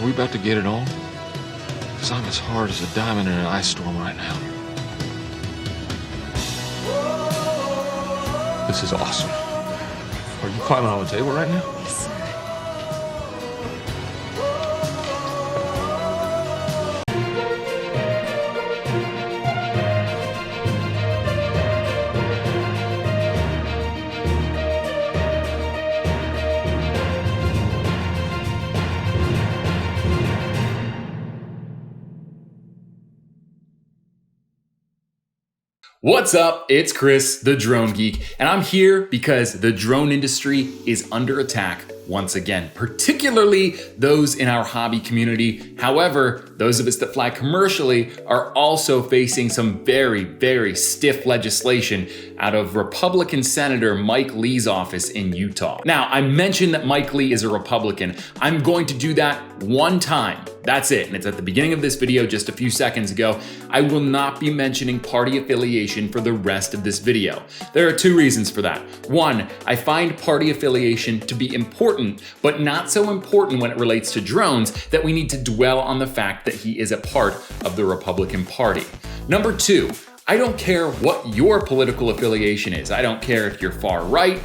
Are we about to get it on? Because I'm as hard as a diamond in an ice storm right now. This is awesome. Are you climbing on the table right now? Yes, sir. What's up? It's Chris, the Drone Geek, and I'm here because the drone industry is under attack once again, particularly those in our hobby community. However, those of us that fly commercially are also facing some very stiff legislation out of Republican Senator Mike Lee's office in Utah. Now, I mentioned that Mike Lee is a Republican. I'm going to do that one time. That's it, and it's at the beginning of this video just a few seconds ago. I will not be mentioning party affiliation for the rest of this video. There are two reasons for that. One, I find party affiliation to be important, but not so important when it relates to drones that we need to dwell on the fact that he is a part of the Republican Party. Number two, I don't care what your political affiliation is. I don't care if you're far right,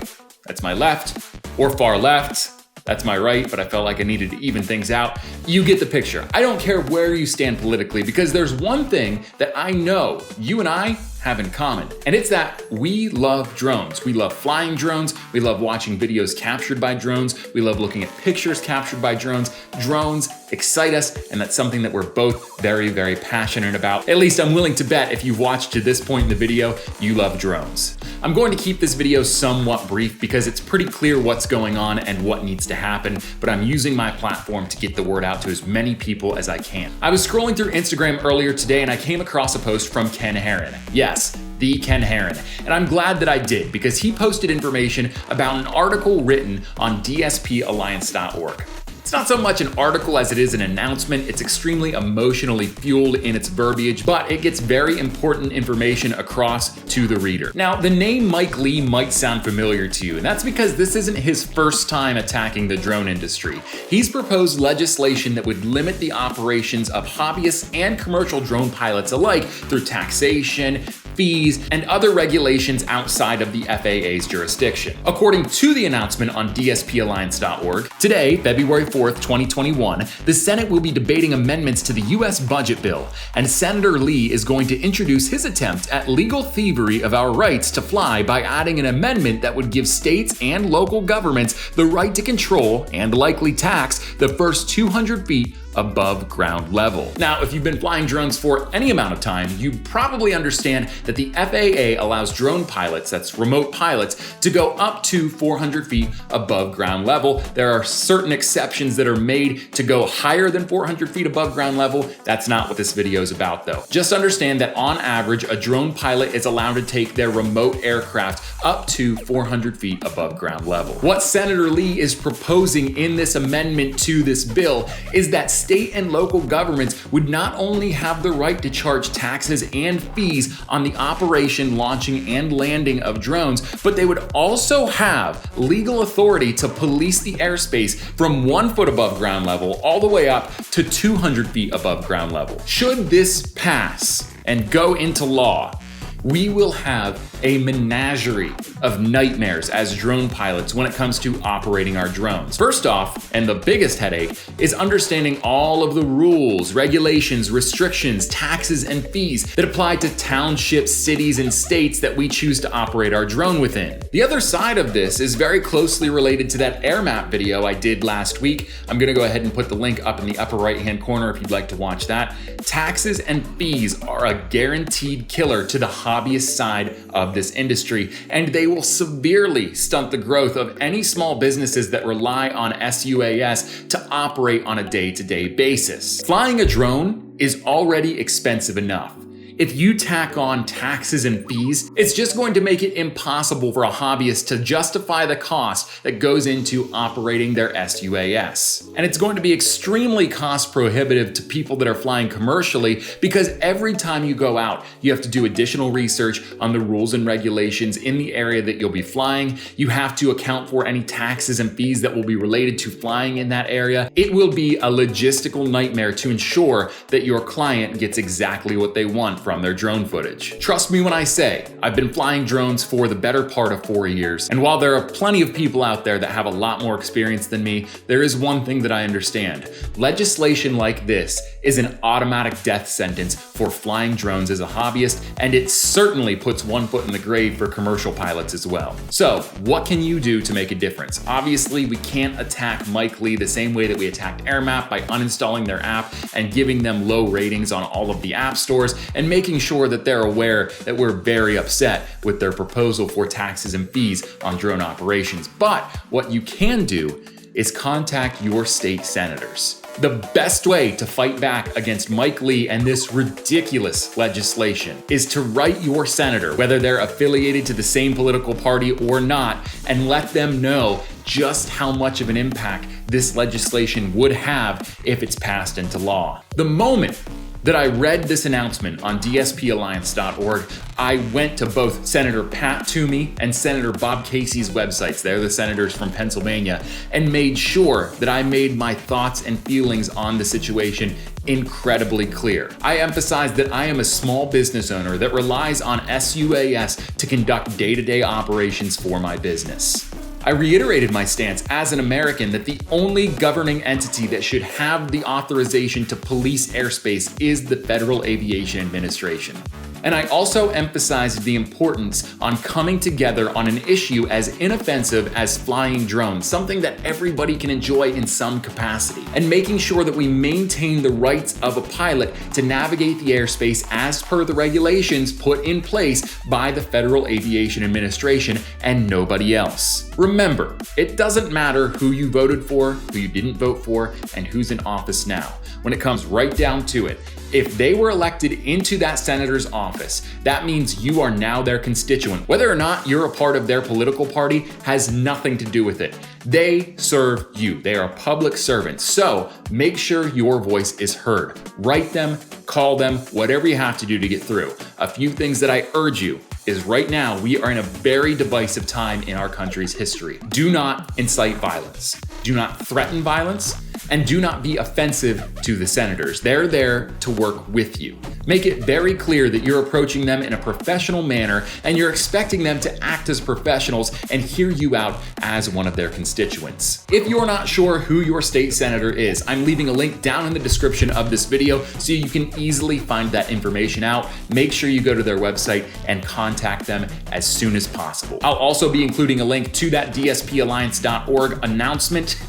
that's my left, or far left, that's my right, but I felt like I needed to even things out. You get the picture. I don't care where you stand politically, because there's one thing that I know you and I have in common, and it's that we love drones. We love flying drones. We love watching videos captured by drones. We love looking at pictures captured by drones. Drones excite us, and that's something that we're both very passionate about. At least I'm willing to bet if you've watched to this point in the video, you love drones. I'm going to keep this video somewhat brief because it's pretty clear what's going on and what needs to happen, but I'm using my platform to get the word out to as many people as I can. I was scrolling through Instagram earlier today and I came across a post from Ken Heron. Yes, the Ken Heron. And I'm glad that I did, because he posted information about an article written on DSPALLIANCE.org. It's not so much an article as it is an announcement. It's extremely emotionally fueled in its verbiage, but it gets very important information across to the reader. Now, the name Mike Lee might sound familiar to you, and that's because this isn't his first time attacking the drone industry. He's proposed legislation that would limit the operations of hobbyists and commercial drone pilots alike through taxation, fees, and other regulations outside of the FAA's jurisdiction. According to the announcement on DSPALLIANCE.org, today, February 4th, 2021, the Senate will be debating amendments to the US budget bill, and Senator Lee is going to introduce his attempt at legal thievery of our rights to fly by adding an amendment that would give states and local governments the right to control and likely tax the first 200 feet above ground level. Now, if you've been flying drones for any amount of time, you probably understand that the FAA allows drone pilots, that's remote pilots, to go up to 400 feet above ground level. There are certain exceptions that are made to go higher than 400 feet above ground level. That's not what this video is about though. Just understand that on average, a drone pilot is allowed to take their remote aircraft up to 400 feet above ground level. What Senator Lee is proposing in this amendment to this bill is that state and local governments would not only have the right to charge taxes and fees on the operation, launching, and landing of drones, but they would also have legal authority to police the airspace from 1 foot above ground level all the way up to 200 feet above ground level. Should this pass and go into law, we will have a menagerie of nightmares as drone pilots when it comes to operating our drones. First off, and the biggest headache, is understanding all of the rules, regulations, restrictions, taxes, and fees that apply to townships, cities, and states that we choose to operate our drone within. The other side of this is very closely related to that air map video I did last week. I'm gonna go ahead and put the link up in the upper right-hand corner if you'd like to watch that. Taxes and fees are a guaranteed killer to the hobbyist side of this industry, and they will severely stunt the growth of any small businesses that rely on SUAS to operate on a day-to-day basis. Flying a drone is already expensive enough. If you tack on taxes and fees, it's just going to make it impossible for a hobbyist to justify the cost that goes into operating their SUAS. And it's going to be extremely cost prohibitive to people that are flying commercially, because every time you go out, you have to do additional research on the rules and regulations in the area that you'll be flying. You have to account for any taxes and fees that will be related to flying in that area. It will be a logistical nightmare to ensure that your client gets exactly what they want from their drone footage. Trust me when I say, I've been flying drones for the better part of 4 years, and while there are plenty of people out there that have a lot more experience than me, there is one thing that I understand. Legislation like this is an automatic death sentence for flying drones as a hobbyist, and it certainly puts one foot in the grave for commercial pilots as well. So, what can you do to make a difference? Obviously, we can't attack Mike Lee the same way that we attacked AirMap by uninstalling their app and giving them low ratings on all of the app stores and making sure that they're aware that we're very upset with their proposal for taxes and fees on drone operations. But what you can do is contact your state senators. The best way to fight back against Mike Lee and this ridiculous legislation is to write your senator, whether they're affiliated to the same political party or not, and let them know just how much of an impact this legislation would have if it's passed into law. The moment that I read this announcement on DSPALLIANCE.org, I went to both Senator Pat Toomey and Senator Bob Casey's websites, they're the senators from Pennsylvania, and made sure that I made my thoughts and feelings on the situation incredibly clear. I emphasized that I am a small business owner that relies on SUAS to conduct day-to-day operations for my business. I reiterated my stance as an American that the only governing entity that should have the authorization to police airspace is the Federal Aviation Administration. And I also emphasized the importance on coming together on an issue as inoffensive as flying drones, something that everybody can enjoy in some capacity, and making sure that we maintain the rights of a pilot to navigate the airspace as per the regulations put in place by the Federal Aviation Administration and nobody else. Remember, it doesn't matter who you voted for, who you didn't vote for, and who's in office now. When it comes right down to it, if they were elected into that senator's office, that means you are now their constituent. Whether or not you're a part of their political party has nothing to do with it. They serve you. They are public servants. So make sure your voice is heard. Write them, call them, whatever you have to do to get through. A few things that I urge you is right now we are in a very divisive time in our country's history. Do not incite violence. Do not threaten violence. And do not be offensive to the senators. They're there to work with you. Make it very clear that you're approaching them in a professional manner and you're expecting them to act as professionals and hear you out as one of their constituents. If you're not sure who your state senator is, I'm leaving a link down in the description of this video so you can easily find that information out. Make sure you go to their website and contact them as soon as possible. I'll also be including a link to that DSPAlliance.org announcement.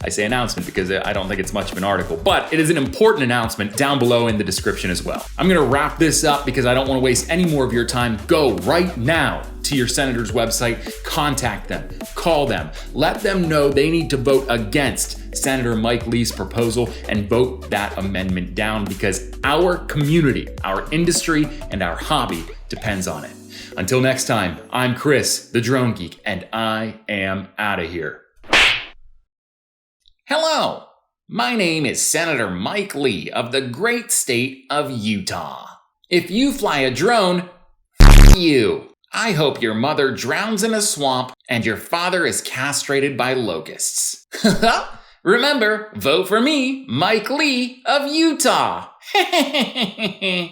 I say announcement because I don't think it's much of an article, but it is an important announcement down below in the description as well. I'm gonna wrap this up because I don't wanna waste any more of your time. Go right now to your senator's website, contact them, call them, let them know they need to vote against Senator Mike Lee's proposal and vote that amendment down because our community, our industry, and our hobby depends on it. Until next time, I'm Chris, the Drone Geek, and I am out of here. Hello, my name is Senator Mike Lee of the great state of Utah. If you fly a drone, f you. I hope your mother drowns in a swamp and your father is castrated by locusts. Remember, vote for me, Mike Lee of Utah.